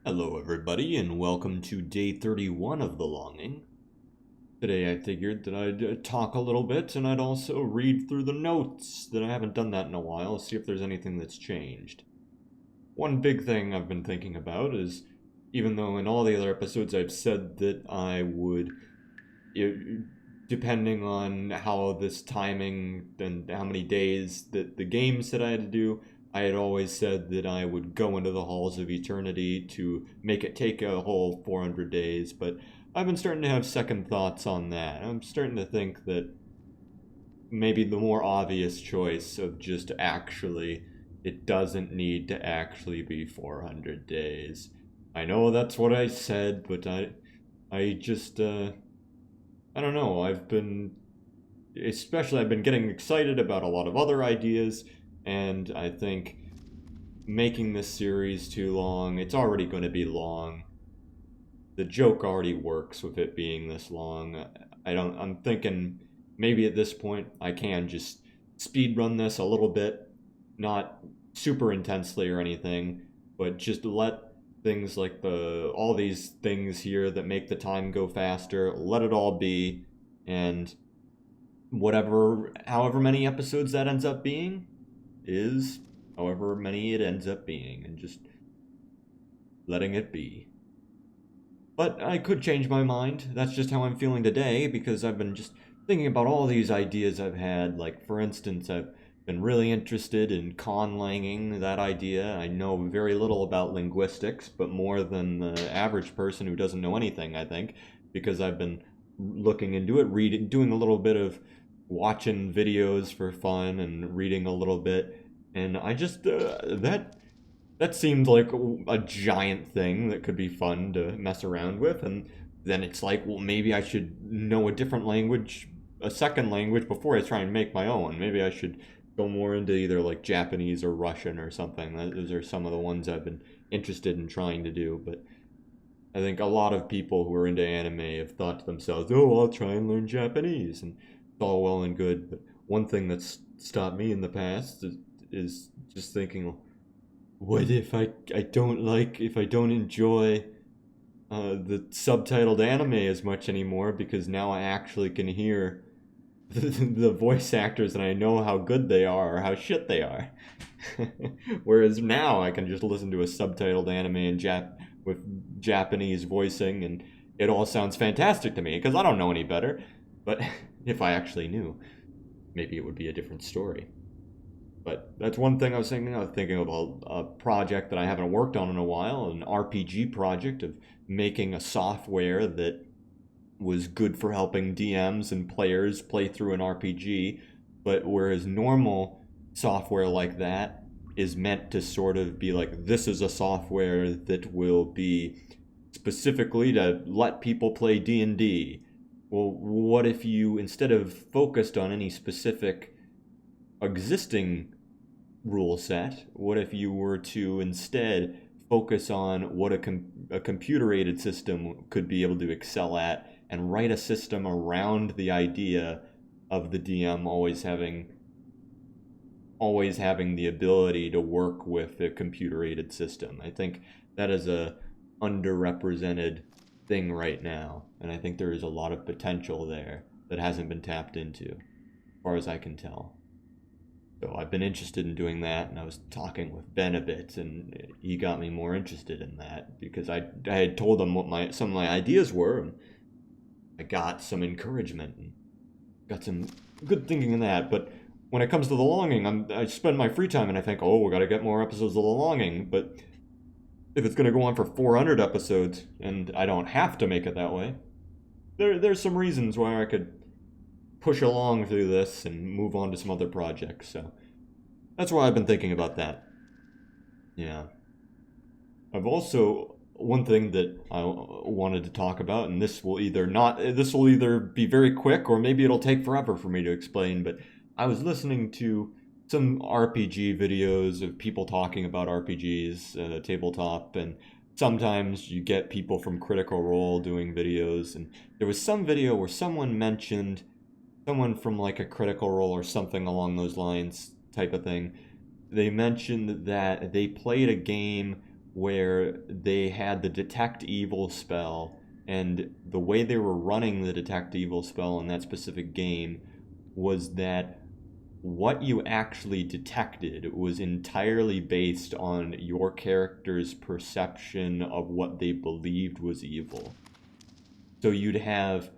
Hello, everybody, and welcome to day 31 of The Longing. Today I figured that I'd talk a little bit and I'd also read through the notes, that I haven't done that in a while, see if there's anything that's changed. One big thing I've been thinking about is, even though in all the other episodes I've said that I would, depending on how this timing and how many days that the game said I had to do, I had always said that I would go into the halls of eternity to make it take a whole 400 days, but I've been starting to have second thoughts on that. I'm starting to think that maybe the more obvious choice of just actually, it doesn't need to actually be 400 days. I know that's what I said, but I just, I don't know. I've been getting excited about a lot of other ideas, and I think making this series too long, it's already going to be long. The joke already works with it being this long. I'm thinking maybe at this point I can just speed run this a little bit, not super intensely or anything, but just let things like all these things here that make the time go faster, let it all be, and however many episodes that ends up being is however many it ends up being, and just letting it be. But I could change my mind. That's just how I'm feeling today, because I've been just thinking about all these ideas I've had. Like, for instance, I've been really interested in conlanging, that idea. I know very little about linguistics, but more than the average person who doesn't know anything, I think, because I've been looking into it, reading, doing a little bit of watching videos for fun and reading a little bit. And I just, that seemed like a giant thing that could be fun to mess around with. And then it's like, well, maybe I should know a different language, a second language, before I try and make my own. Maybe I should go more into either like Japanese or Russian or something. Those are some of the ones I've been interested in trying to do. But I think a lot of people who are into anime have thought to themselves, oh, I'll try and learn Japanese. And it's all well and good. But one thing that's stopped me in the past is just thinking, what if if I don't enjoy the subtitled anime as much anymore, because now I actually can hear the voice actors and I know how good they are or how shit they are. Whereas now I can just listen to a subtitled anime with Japanese voicing, and it all sounds fantastic to me because I don't know any better. But if I actually knew, maybe it would be a different story. But that's one thing I was thinking. I was thinking of a project that I haven't worked on in a while, an RPG project of making a software that was good for helping DMs and players play through an RPG. But whereas normal software like that is meant to sort of be like, this is a software that will be specifically to let people play D&D. Well, what if you, instead of focused on any specific existing rule set, what if you were to instead focus on what a computer aided system could be able to excel at, and write a system around the idea of the DM always having the ability to work with a computer aided system. I think that is a underrepresented thing right now, and I think there is a lot of potential there that hasn't been tapped into, as far as I can tell. So I've been interested in doing that, and I was talking with Ben a bit, and he got me more interested in that because I had told him what some of my ideas were, and I got some encouragement and got some good thinking in that. But when it comes to The Longing, I spend my free time and I think, oh, we got to get more episodes of The Longing. But if it's going to go on for 400 episodes, and I don't have to make it that way, there's some reasons why I could push along through this and move on to some other projects. So that's why I've been thinking about that. Yeah. I've also one thing that I wanted to talk about, and this will either be very quick or maybe it'll take forever for me to explain, but I was listening to some RPG videos of people talking about RPGs, tabletop, and sometimes you get people from Critical Role doing videos, and there was some video where someone mentioned someone from like a Critical Role or something along those lines type of thing. They mentioned that they played a game where they had the detect evil spell, and the way they were running the detect evil spell in that specific game was that what you actually detected was entirely based on your character's perception of what they believed was evil. So you'd have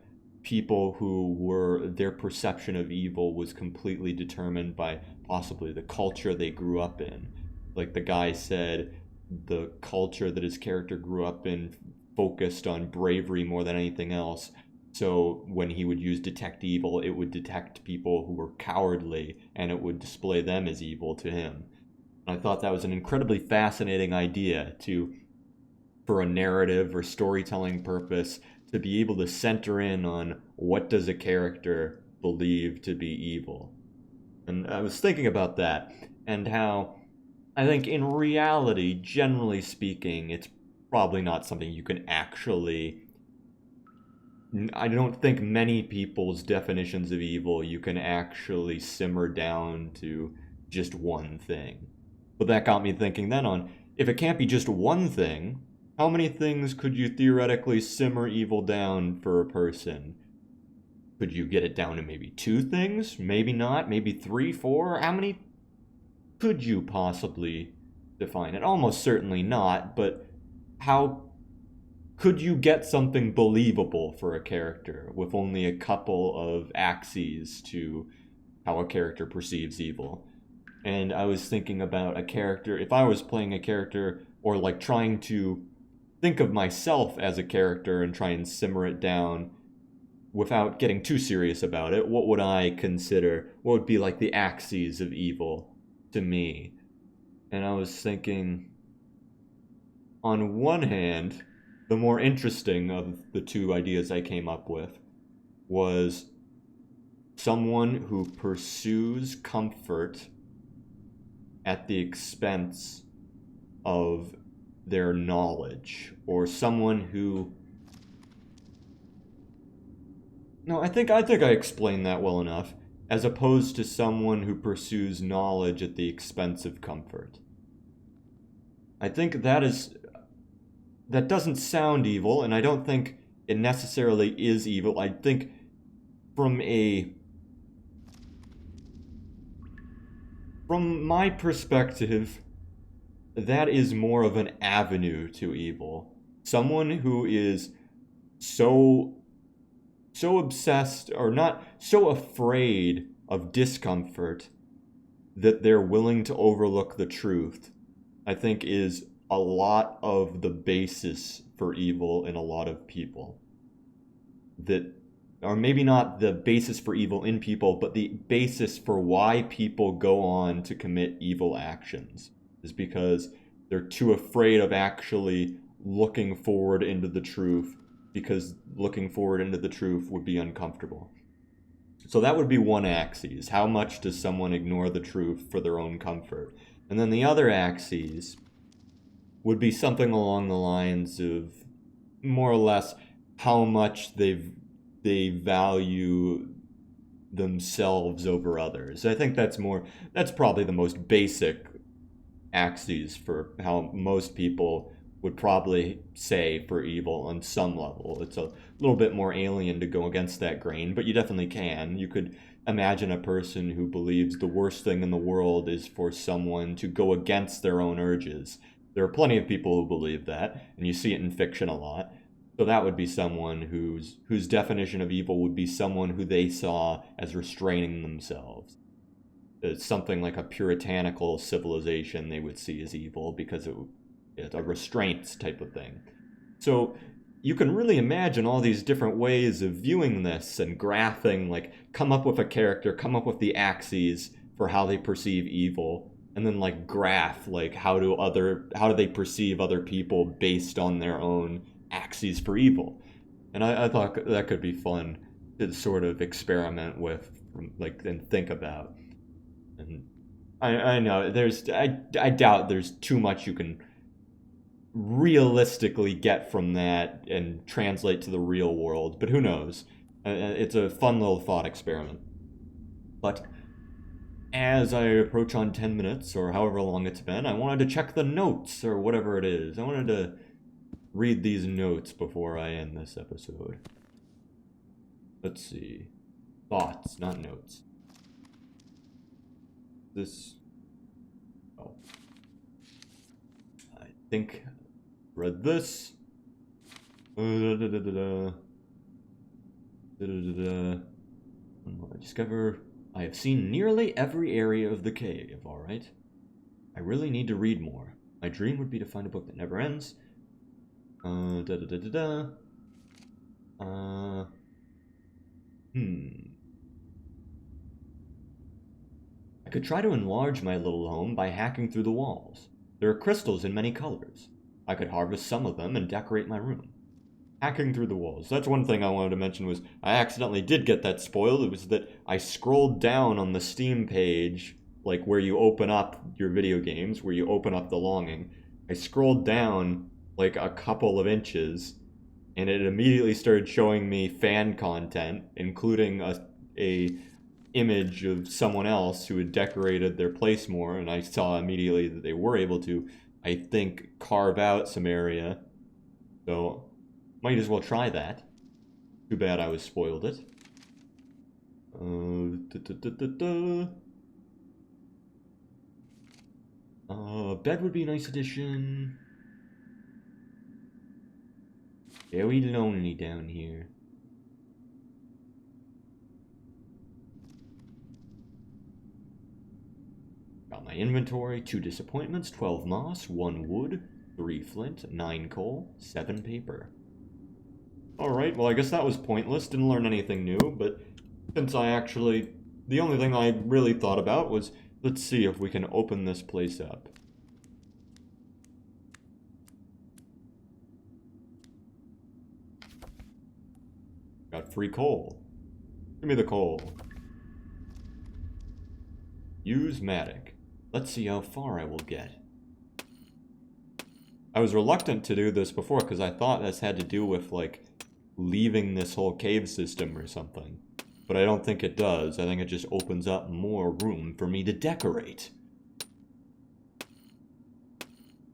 people who were, their perception of evil was completely determined by possibly the culture they grew up in. Like the guy said, the culture that his character grew up in focused on bravery more than anything else. So when he would use detect evil, it would detect people who were cowardly and it would display them as evil to him. And I thought that was an incredibly fascinating idea to, for a narrative or storytelling purpose, to be able to center in on what does a character believe to be evil. And I was thinking about that and how I think in reality, generally speaking, it's probably not something you can actually. I don't think many people's definitions of evil you can actually simmer down to just one thing. But that got me thinking then on, if it can't be just one thing, how many things could you theoretically simmer evil down for a person? Could you get it down to maybe two things? Maybe not. Maybe three, four? How many could you possibly define it? Almost certainly not, but how could you get something believable for a character with only a couple of axes to how a character perceives evil? And I was thinking about a character, if I was playing a character or like trying to think of myself as a character and try and simmer it down without getting too serious about it, what would I consider, what would be like the axes of evil to me? And I was thinking, on one hand, the more interesting of the two ideas I came up with was someone who pursues comfort at the expense of their knowledge, or someone who, no, I think I explained that well enough, as opposed to someone who pursues knowledge at the expense of comfort. I think that doesn't sound evil, and I don't think it necessarily is evil. I think from a from my perspective, that is more of an avenue to evil. Someone who is so obsessed, or not so afraid of discomfort, that they're willing to overlook the truth, I think is a lot of the basis for evil in a lot of people. That, or maybe not the basis for evil in people, but the basis for why people go on to commit evil actions is because they're too afraid of actually looking forward into the truth, because looking forward into the truth would be uncomfortable. So that would be one axis. How much does someone ignore the truth for their own comfort? And then the other axis would be something along the lines of more or less how much they value themselves over others. I think that's probably the most basic axes for how most people would probably say for evil on some level. It's a little bit more alien to go against that grain, but you definitely can. You could imagine a person who believes the worst thing in the world is for someone to go against their own urges. There are plenty of people who believe that, and you see it in fiction a lot. So that would be someone whose definition of evil would be someone who they saw as restraining themselves. It's something like a puritanical civilization they would see as evil because it's a restraints type of thing. So you can really imagine all these different ways of viewing this and graphing, like come up with a character, come up with the axes for how they perceive evil, and then like graph like how do they perceive other people based on their own axes for evil. And I thought that could be fun to sort of experiment with, like, and think about. And I know I doubt there's too much you can realistically get from that and translate to the real world, but who knows? It's a fun little thought experiment. But as I approach on 10 minutes, or however long it's been, I wanted to check the notes, or whatever it is. I wanted to read these notes before I end this episode. Let's see. Thoughts, not notes. This... Oh. I think... Read this. I discover I have seen nearly every area of the cave, alright? I really need to read more. My dream would be to find a book that never ends. I could try to enlarge my little home by hacking through the walls. There are crystals in many colors. I could harvest some of them and decorate my room. Hacking through the walls. That's one thing I wanted to mention was I accidentally did get that spoiled. It was that I scrolled down on the Steam page, like where you open up your video games, where you open up the longing. I scrolled down like a couple of inches, and it immediately started showing me fan content, including a image of someone else who had decorated their place more, and I saw immediately that they were able to, I think, carve out some area. So might as well try that. Too bad I was spoiled it. Bed would be a nice addition. Very lonely down here. Got my inventory, 2 disappointments, 12 moss, 1 wood, 3 flint, 9 coal, 7 paper. Alright, well I guess that was pointless, didn't learn anything new, but since the only thing I really thought about was, let's see if we can open this place up. Got free coal. Give me the coal. Use Matic. Let's see how far I will get. I was reluctant to do this before because I thought this had to do with, like, leaving this whole cave system or something. But I don't think it does. I think it just opens up more room for me to decorate.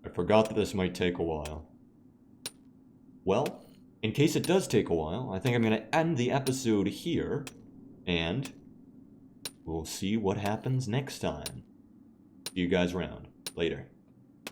I forgot that this might take a while. Well, in case it does take a while, I think I'm going to end the episode here, and we'll see what happens next time. See you guys around. Later.